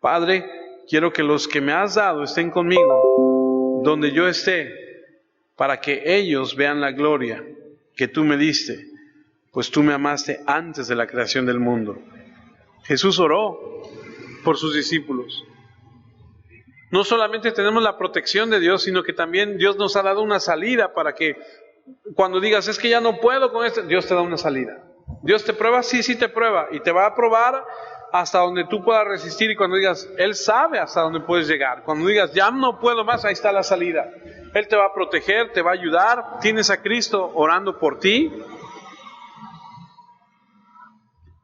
Padre, quiero que los que me has dado estén conmigo, donde yo esté, para que ellos vean la gloria que tú me diste, pues tú me amaste antes de la creación del mundo. Jesús oró por sus discípulos. No solamente tenemos la protección de Dios, sino que también Dios nos ha dado una salida para que cuando digas, es que ya no puedo con esto, Dios te da una salida. Dios te prueba, sí te prueba, y te va a probar hasta donde tú puedas resistir, y cuando digas, Él sabe hasta dónde puedes llegar. Cuando digas, ya no puedo más, ahí está la salida. Él te va a proteger, te va a ayudar. Tienes a Cristo orando por ti.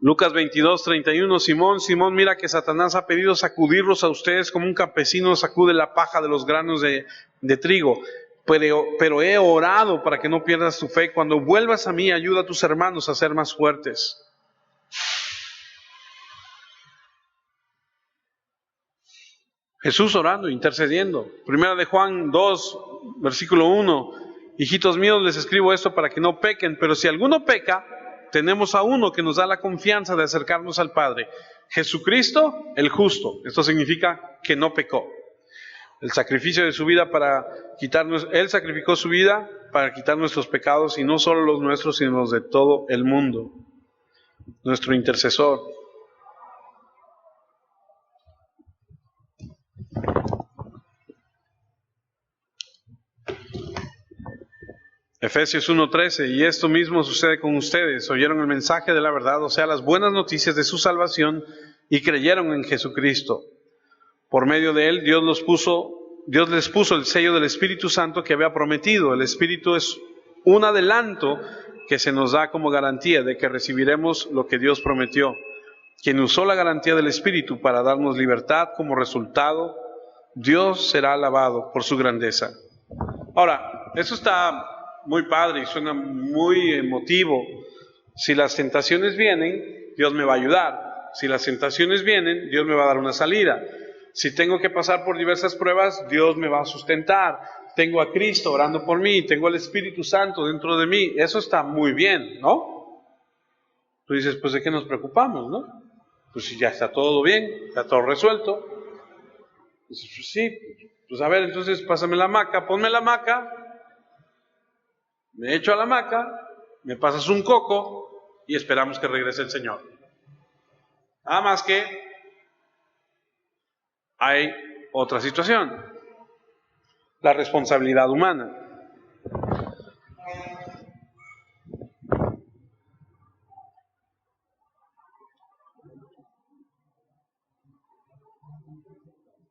Lucas 22:31, Simón, Simón, mira que Satanás ha pedido sacudirlos a ustedes como un campesino sacude la paja de los granos de trigo. Pero he orado para que no pierdas tu fe. Cuando vuelvas a mí, ayuda a tus hermanos a ser más fuertes. Jesús orando, intercediendo. Primera de Juan 2, versículo 1. Hijitos míos, les escribo esto para que no pequen, pero si alguno peca, tenemos a uno que nos da la confianza de acercarnos al Padre. Jesucristo, el justo. Esto significa que no pecó. El sacrificio de su vida para quitarnos, Él sacrificó su vida para quitar nuestros pecados, y no solo los nuestros, sino los de todo el mundo. Nuestro intercesor. Efesios 1:13, y esto mismo sucede con ustedes. Oyeron el mensaje de la verdad, o sea, las buenas noticias de su salvación, y creyeron en Jesucristo. Por medio de Él, Dios les puso el sello del Espíritu Santo que había prometido. El Espíritu es un adelanto que se nos da como garantía de que recibiremos lo que Dios prometió. Quien usó la garantía del Espíritu para darnos libertad como resultado, Dios será alabado por su grandeza. Ahora, eso está muy padre y suena muy emotivo. Si las tentaciones vienen, Dios me va a ayudar. Si las tentaciones vienen, Dios me va a dar una salida. Si tengo que pasar por diversas pruebas, Dios me va a sustentar. Tengo a Cristo orando por mí, tengo al Espíritu Santo dentro de mí. Eso está muy bien, ¿no? Tú dices, pues ¿de qué nos preocupamos, no? Pues si ya está todo bien, está todo resuelto. Dices, pues sí, pues a ver, entonces pásame la hamaca, ponme la hamaca, me echo a la hamaca, me pasas un coco y esperamos que regrese el Señor. Nada más que hay otra situación, la responsabilidad humana.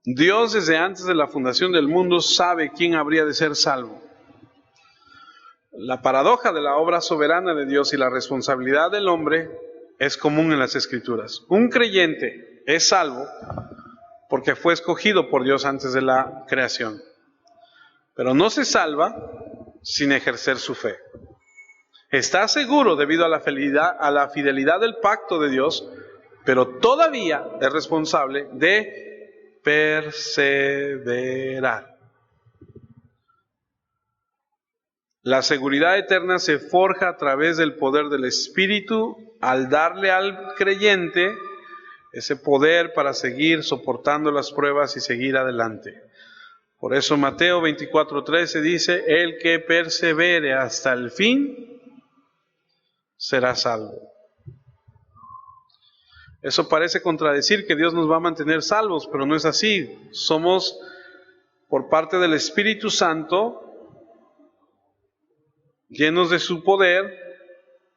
Dios desde antes de la fundación del mundo sabe quién habría de ser salvo. La paradoja de la obra soberana de Dios y la responsabilidad del hombre es común en las Escrituras. Un creyente es salvo porque fue escogido por Dios antes de la creación, pero no se salva sin ejercer su fe. Está seguro debido a la fidelidad del pacto de Dios, pero todavía es responsable de perseverar. La seguridad eterna se forja a través del poder del Espíritu al darle al creyente ese poder para seguir soportando las pruebas y seguir adelante. Por eso Mateo 24:13 dice, el que persevere hasta el fin será salvo. Eso parece contradecir que Dios nos va a mantener salvos, pero no es así. Somos, por parte del Espíritu Santo, llenos de su poder,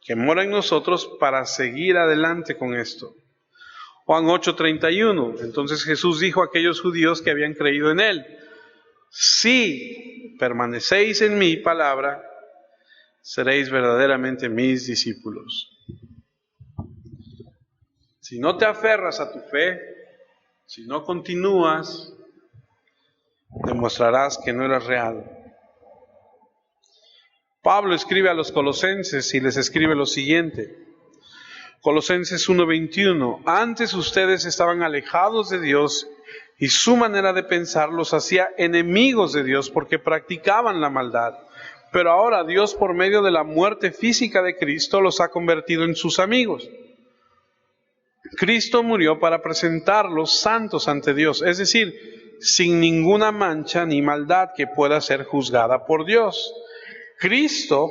que mora en nosotros para seguir adelante con esto. Juan 8:31, entonces Jesús dijo a aquellos judíos que habían creído en Él, si permanecéis en mi palabra, seréis verdaderamente mis discípulos. Si no te aferras a tu fe, si no continúas, demostrarás que no eres real. Pablo escribe a los colosenses y les escribe lo siguiente. Colosenses 1:21, antes ustedes estaban alejados de Dios y su manera de pensar los hacía enemigos de Dios porque practicaban la maldad. Pero ahora Dios, por medio de la muerte física de Cristo, los ha convertido en sus amigos. Cristo murió para presentarlos santos ante Dios, es decir, sin ninguna mancha ni maldad que pueda ser juzgada por Dios. Cristo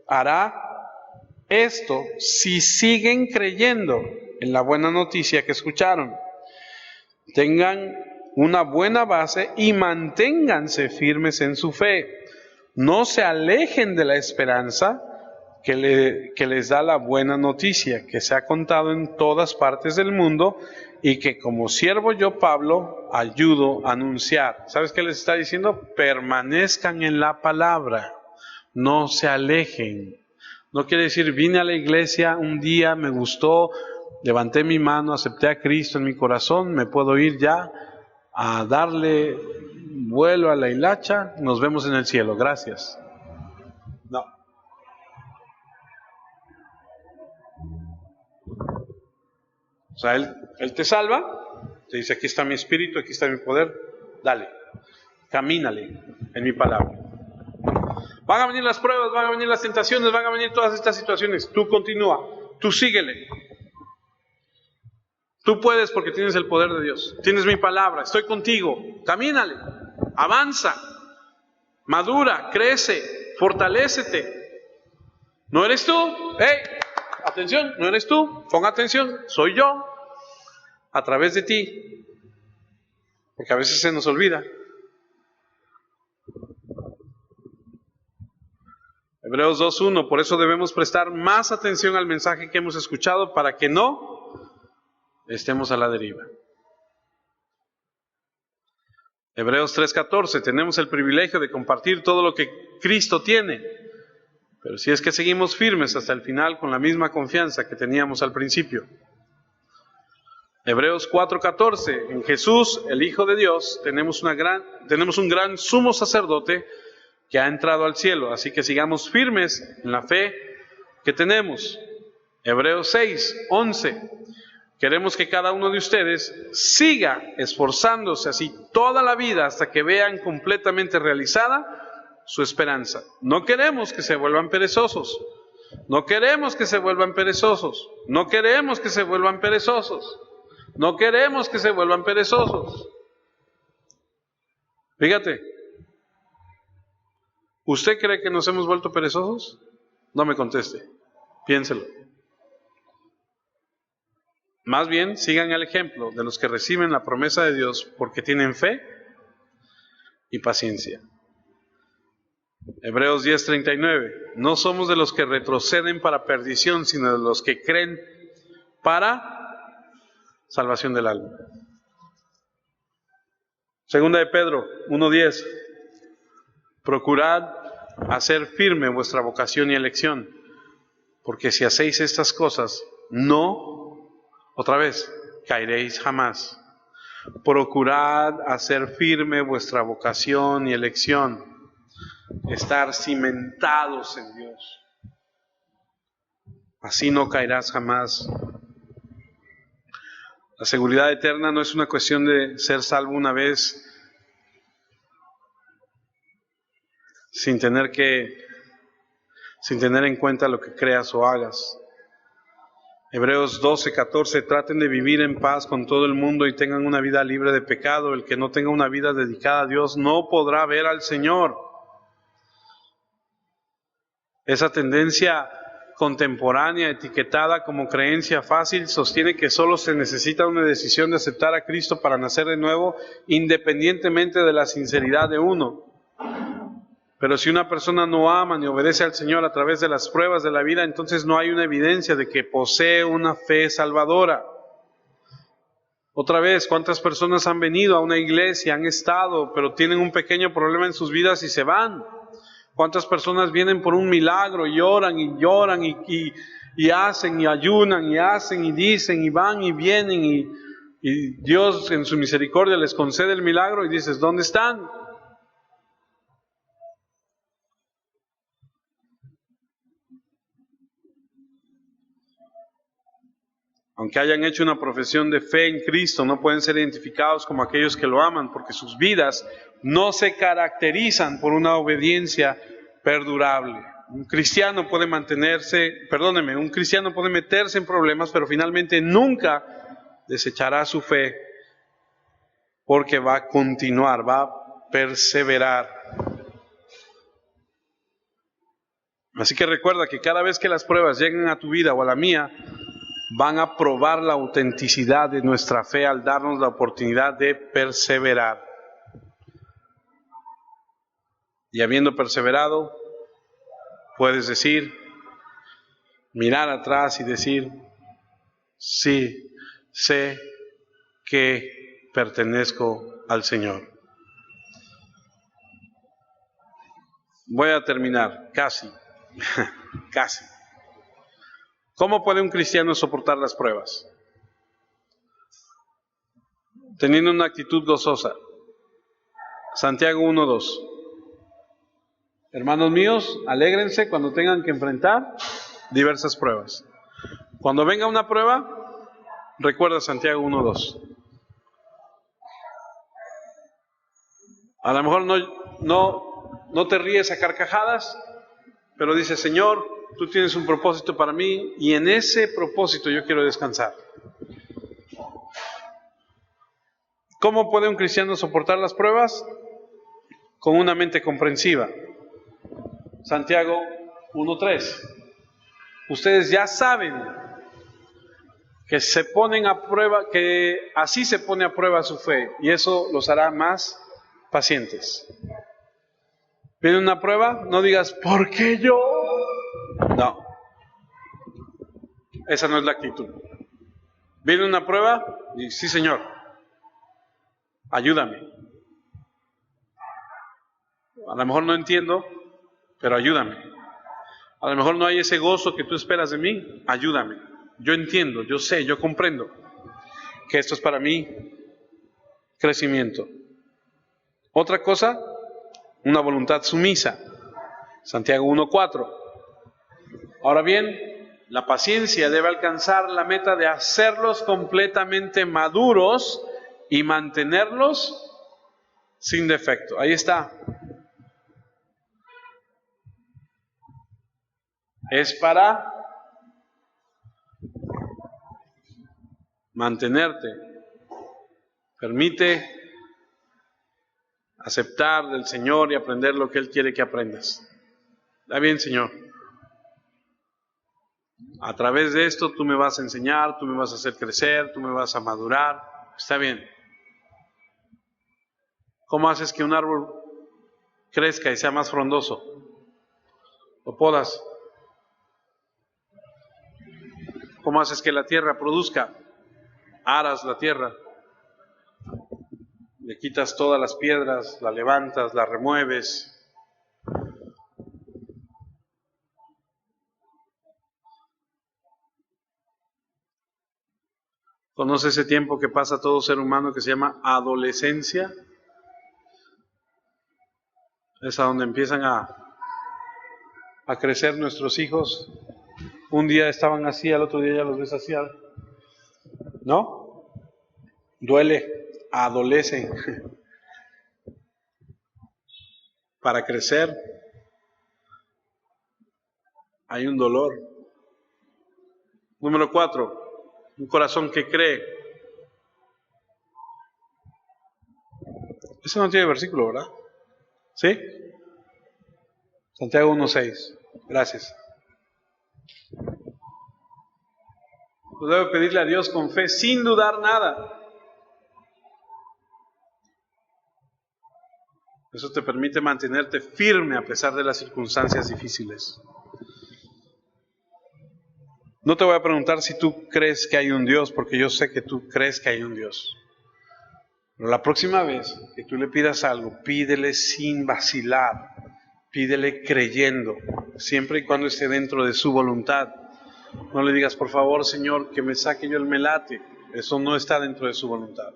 hará esto si siguen creyendo en la buena noticia que escucharon. Tengan una buena base y manténganse firmes en su fe. No se alejen de la esperanza que les da la buena noticia, que se ha contado en todas partes del mundo y que como siervo yo, Pablo, ayudo a anunciar. ¿Sabes qué les está diciendo? Permanezcan en la palabra, no se alejen. No quiere decir, vine a la iglesia un día, me gustó, levanté mi mano, acepté a Cristo en mi corazón, me puedo ir ya a darle vuelo a la hilacha, nos vemos en el cielo, gracias. No. O sea, él te salva, te dice, aquí está mi espíritu, aquí está mi poder, dale, camínale en mi palabra. Van a venir las pruebas, van a venir las tentaciones, van a venir todas estas situaciones, tú continúa, tú síguele. Tú puedes porque tienes el poder de Dios, tienes mi palabra, estoy contigo, camínale, avanza, madura, crece, fortalécete. ¿No eres tú? ¡Hey! Atención, no eres tú, pon atención, soy yo, a través de ti, porque a veces se nos olvida. Hebreos 2:1, por eso debemos prestar más atención al mensaje que hemos escuchado para que no estemos a la deriva. Hebreos 3:14, tenemos el privilegio de compartir todo lo que Cristo tiene, pero si es que seguimos firmes hasta el final con la misma confianza que teníamos al principio. Hebreos 4:14, en Jesús, el Hijo de Dios, tenemos un gran sumo sacerdote que ha entrado al cielo, así que sigamos firmes en la fe que tenemos. Hebreos 6:11, queremos que cada uno de ustedes siga esforzándose así toda la vida hasta que vean completamente realizada su esperanza. No queremos que se vuelvan perezosos, no queremos que se vuelvan perezosos, no queremos que se vuelvan perezosos. No queremos que se vuelvan perezosos. Fíjate, ¿usted cree que nos hemos vuelto perezosos? No me conteste, piénselo. Más bien, sigan el ejemplo de los que reciben la promesa de Dios porque tienen fe y paciencia. Hebreos 10:39, no somos de los que retroceden para perdición, sino de los que creen para salvación del alma. Segunda de Pedro 1:10, procurad hacer firme vuestra vocación y elección, porque si hacéis estas cosas, no, otra vez, caeréis jamás. Procurad hacer firme vuestra vocación y elección, estar cimentados en Dios. Así no caerás jamás. La seguridad eterna no es una cuestión de ser salvo una vez sin tener en cuenta lo que creas o hagas. Hebreos 12:14, traten de vivir en paz con todo el mundo y tengan una vida libre de pecado. El que no tenga una vida dedicada a Dios no podrá ver al Señor. Esa tendencia contemporánea, etiquetada como creencia fácil, sostiene que solo se necesita una decisión de aceptar a Cristo para nacer de nuevo, independientemente de la sinceridad de uno. Pero si una persona no ama ni obedece al Señor a través de las pruebas de la vida, entonces no hay una evidencia de que posee una fe salvadora. Otra vez, ¿cuántas personas han venido a una iglesia, han estado, pero tienen un pequeño problema en sus vidas y se van? ¿Cuántas personas vienen por un milagro y lloran y hacen y ayunan y hacen y dicen y van y vienen y Dios en su misericordia les concede el milagro y dices, ¿dónde están? Aunque hayan hecho una profesión de fe en Cristo, no pueden ser identificados como aquellos que lo aman, porque sus vidas no se caracterizan por una obediencia perdurable. Un cristiano puede meterse en problemas, pero finalmente nunca desechará su fe, porque va a continuar, va a perseverar. Así que recuerda que cada vez que las pruebas lleguen a tu vida o a la mía, van a probar la autenticidad de nuestra fe al darnos la oportunidad de perseverar. Y habiendo perseverado, puedes mirar atrás y decir, sí, sé que pertenezco al Señor. Voy a terminar, casi. ¿Cómo puede un cristiano soportar las pruebas? Teniendo una actitud gozosa. Santiago 1:2. Hermanos míos, alégrense cuando tengan que enfrentar diversas pruebas. Cuando venga una prueba, recuerda Santiago 1:2. A lo mejor no te ríes a carcajadas, pero dices, Señor, tú tienes un propósito para mí y en ese propósito yo quiero descansar. ¿Cómo puede un cristiano soportar las pruebas? Con una mente comprensiva. Santiago 1:3. Ustedes ya saben que se ponen a prueba, que así se pone a prueba su fe, y eso los hará más pacientes. ¿Viene una prueba? No digas, ¿por qué yo? No. Esa no es la actitud. ¿Viene una prueba? Y sí, Señor. Ayúdame. A lo mejor no entiendo, pero ayúdame. A lo mejor no hay ese gozo que tú esperas de mí, ayúdame. Yo entiendo, yo sé, yo comprendo que esto es para mí crecimiento. Otra cosa, una voluntad sumisa. Santiago 1:4. Ahora bien, la paciencia debe alcanzar la meta de hacerlos completamente maduros y mantenerlos sin defecto. Ahí está. Es para mantenerte. Permite aceptar del Señor y aprender lo que Él quiere que aprendas. Está bien, Señor. A través de esto tú me vas a enseñar, tú me vas a hacer crecer, tú me vas a madurar. Está bien. ¿Cómo haces que un árbol crezca y sea más frondoso? ¿Lo podas? ¿Cómo haces que la tierra produzca? Aras la tierra. Le quitas todas las piedras, la levantas, la remueves. ¿Conoce ese tiempo que pasa todo ser humano que se llama adolescencia? Es a donde empiezan a crecer nuestros hijos. Un día estaban así, al otro día ya los ves así. ¿No? Duele, adolecen. Para crecer hay un dolor. Número 4, un corazón que cree. Eso no tiene versículo, ¿verdad? ¿Sí? Santiago 1:6. Gracias. Debo pedirle a Dios con fe, sin dudar nada. Eso te permite mantenerte firme a pesar de las circunstancias difíciles. No te voy a preguntar si tú crees que hay un Dios, porque yo sé que tú crees que hay un Dios. Pero la próxima vez que tú le pidas algo, pídele sin vacilar, pídele creyendo, siempre y cuando esté dentro de su voluntad. No le digas, por favor, Señor, que me saque yo el melate. Eso no está dentro de su voluntad.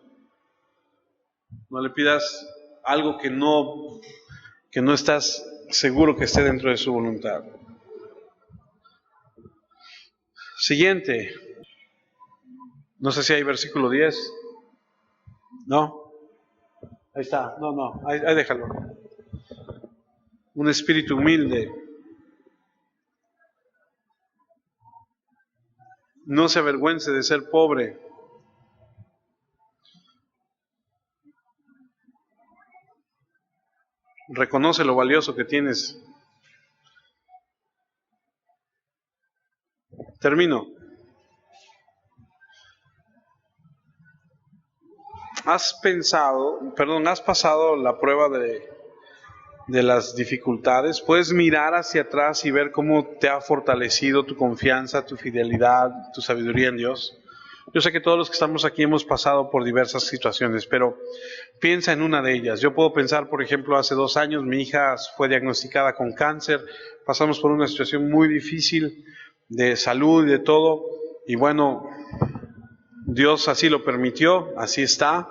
No le pidas algo que no estás seguro que esté dentro de su voluntad. Siguiente. No sé si hay versículo 10. ¿No? Ahí está. No. Ahí déjalo. Un espíritu humilde. No se avergüence de ser pobre. Reconoce lo valioso que tienes. Termino. ¿Has pasado la prueba de las dificultades? Puedes mirar hacia atrás y ver cómo te ha fortalecido tu confianza, tu fidelidad, tu sabiduría en Dios. Yo sé que todos los que estamos aquí hemos pasado por diversas situaciones, pero piensa en una de ellas. Yo puedo pensar, por ejemplo, hace 2 años mi hija fue diagnosticada con cáncer, pasamos por una situación muy difícil, de salud y de todo. Y bueno, Dios así lo permitió, así está,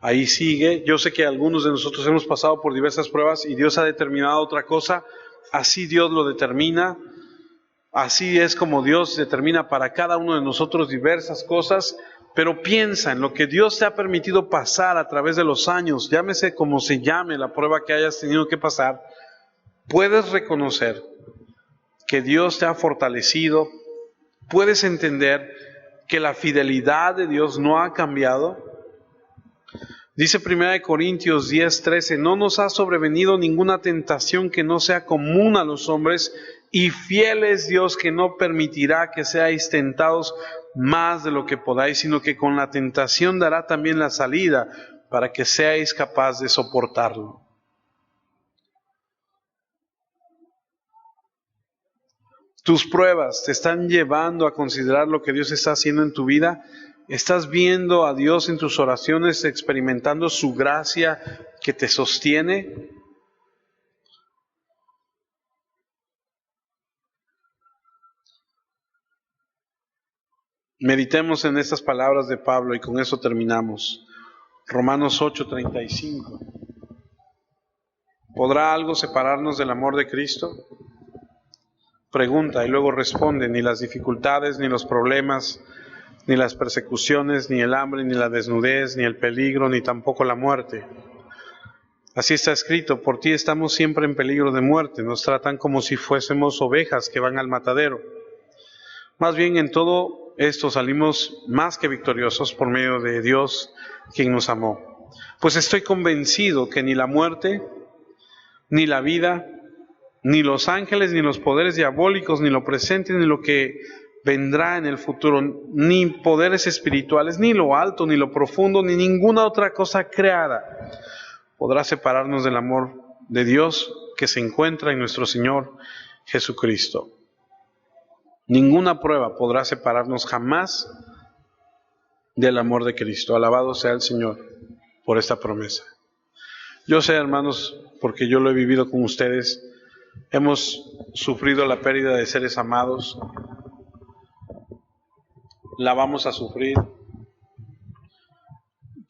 ahí sigue. Yo sé que algunos de nosotros hemos pasado por diversas pruebas y Dios ha determinado otra cosa. Así Dios lo determina. Así es como Dios determina para cada uno de nosotros diversas cosas. Pero piensa en lo que Dios te ha permitido pasar a través de los años, llámese como se llame la prueba que hayas tenido que pasar. Puedes reconocer que Dios te ha fortalecido. Puedes entender que la fidelidad de Dios no ha cambiado. Dice 1 Corintios 10:13, no nos ha sobrevenido ninguna tentación que no sea común a los hombres, y fiel es Dios que no permitirá que seáis tentados más de lo que podáis, sino que con la tentación dará también la salida para que seáis capaz de soportarlo. Tus pruebas te están llevando a considerar lo que Dios está haciendo en tu vida. ¿Estás viendo a Dios en tus oraciones, experimentando su gracia que te sostiene? Meditemos en estas palabras de Pablo y con eso terminamos. Romanos 8:35. ¿Podrá algo separarnos del amor de Cristo? Pregunta y luego responde: ni las dificultades, ni los problemas, ni las persecuciones, ni el hambre, ni la desnudez, ni el peligro, ni tampoco la muerte. Así está escrito: por ti estamos siempre en peligro de muerte, nos tratan como si fuésemos ovejas que van al matadero. Más bien en todo esto salimos más que victoriosos por medio de Dios, quien nos amó. Pues estoy convencido que ni la muerte, ni la vida, ni los ángeles, ni los poderes diabólicos, ni lo presente, ni lo que vendrá en el futuro, ni poderes espirituales, ni lo alto, ni lo profundo, ni ninguna otra cosa creada podrá separarnos del amor de Dios que se encuentra en nuestro Señor Jesucristo. Ninguna prueba podrá separarnos jamás del amor de Cristo. Alabado sea el Señor por esta promesa. Yo sé, hermanos, porque yo lo he vivido con ustedes, hemos sufrido la pérdida de seres amados, la vamos a sufrir.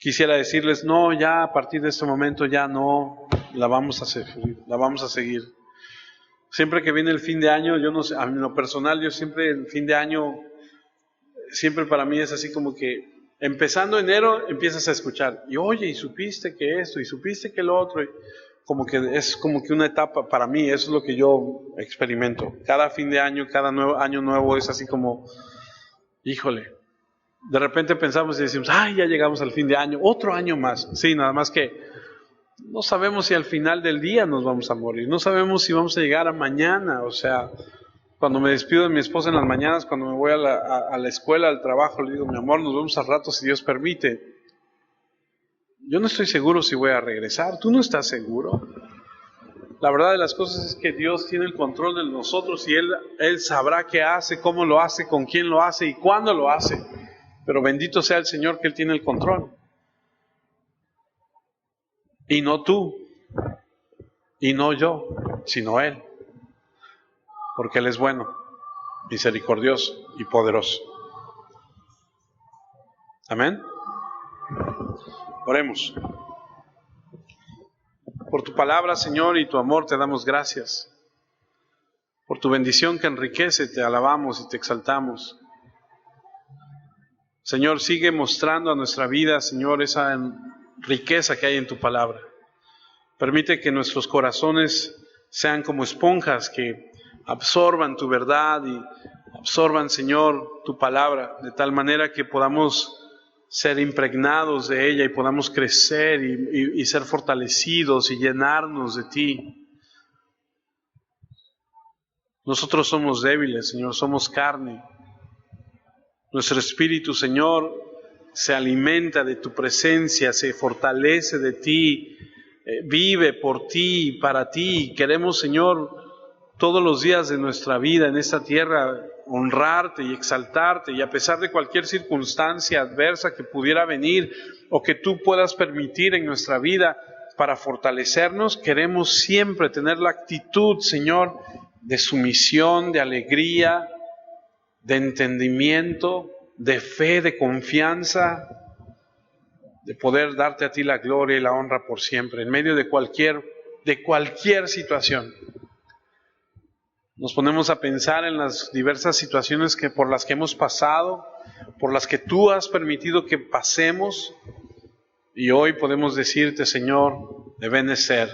Quisiera decirles, no, ya a partir de este momento ya no, la vamos a sufrir, la vamos a seguir. Siempre que viene el fin de año, yo no sé, a mí en lo personal, yo siempre el fin de año, siempre para mí es así como que empezando enero empiezas a escuchar, y oye, y supiste que esto, y supiste que lo otro, y como que es como que una etapa para mí, eso es lo que yo experimento. Cada fin de año, cada año nuevo es así como, híjole, de repente pensamos y decimos, ay, ya llegamos al fin de año, otro año más. Sí, nada más que no sabemos si al final del día nos vamos a morir, no sabemos si vamos a llegar a mañana. O sea, cuando me despido de mi esposa en las mañanas, cuando me voy a la escuela, al trabajo, le digo, mi amor, nos vemos al rato si Dios permite. Yo no estoy seguro si voy a regresar, ¿tú no estás seguro? La verdad de las cosas es que Dios tiene el control de nosotros y Él sabrá qué hace, cómo lo hace, con quién lo hace y cuándo lo hace. Pero bendito sea el Señor que Él tiene el control. Y no tú, y no yo, sino Él. Porque Él es bueno, misericordioso y poderoso. Amén. Oremos. Por tu palabra, Señor, y tu amor te damos gracias. Por tu bendición que enriquece, te alabamos y te exaltamos. Señor, sigue mostrando a nuestra vida, Señor, esa riqueza que hay en tu palabra. Permite que nuestros corazones sean como esponjas que absorban tu verdad y absorban, Señor, tu palabra, de tal manera que podamos ser impregnados de ella y podamos crecer y ser fortalecidos y llenarnos de ti. Nosotros somos débiles, Señor, somos carne. Nuestro espíritu, Señor, se alimenta de tu presencia, se fortalece de ti, vive por ti y para ti. Queremos, Señor, todos los días de nuestra vida en esta tierra, honrarte y exaltarte, y a pesar de cualquier circunstancia adversa que pudiera venir o que tú puedas permitir en nuestra vida para fortalecernos, queremos siempre tener la actitud, Señor, de sumisión, de alegría, de entendimiento, de fe, de confianza, de poder darte a ti la gloria y la honra por siempre, en medio de cualquier situación. Nos ponemos a pensar en las diversas situaciones por las que hemos pasado, por las que tú has permitido que pasemos, y hoy podemos decirte, Señor, de Benecer,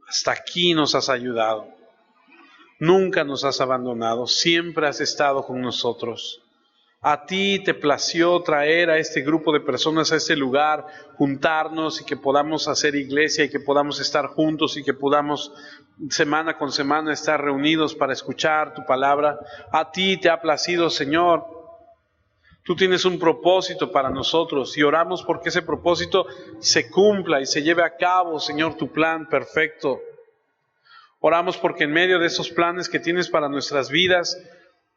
hasta aquí nos has ayudado, nunca nos has abandonado, siempre has estado con nosotros. A ti te plació traer a este grupo de personas a este lugar, juntarnos y que podamos hacer iglesia y que podamos estar juntos y que podamos semana con semana estar reunidos para escuchar tu palabra. A ti te ha placido, Señor. Tú tienes un propósito para nosotros y oramos porque ese propósito se cumpla y se lleve a cabo, Señor, tu plan perfecto. Oramos porque en medio de esos planes que tienes para nuestras vidas,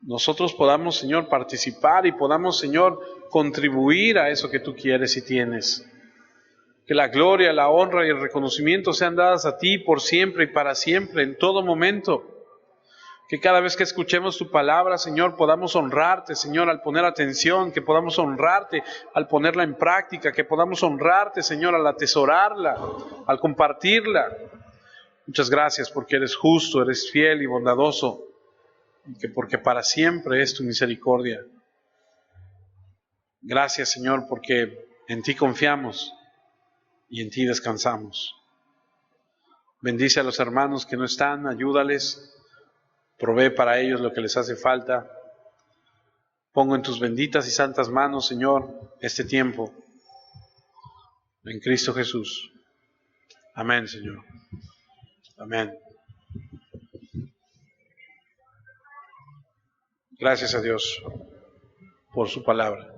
nosotros podamos, Señor, participar y podamos, Señor, contribuir a eso que tú quieres y tienes. Que la gloria, la honra y el reconocimiento sean dadas a ti por siempre y para siempre, en todo momento. Que cada vez que escuchemos tu palabra, Señor, podamos honrarte, Señor, al poner atención, que podamos honrarte al ponerla en práctica, que podamos honrarte, Señor, al atesorarla, al compartirla. Muchas gracias porque eres justo, eres fiel y bondadoso, y porque para siempre es tu misericordia. Gracias, Señor, porque en ti confiamos y en ti descansamos. Bendice a los hermanos que no están, ayúdales, provee para ellos lo que les hace falta. Pongo en tus benditas y santas manos, Señor, este tiempo. En Cristo Jesús. Amén, Señor. Amén. Gracias a Dios por su palabra.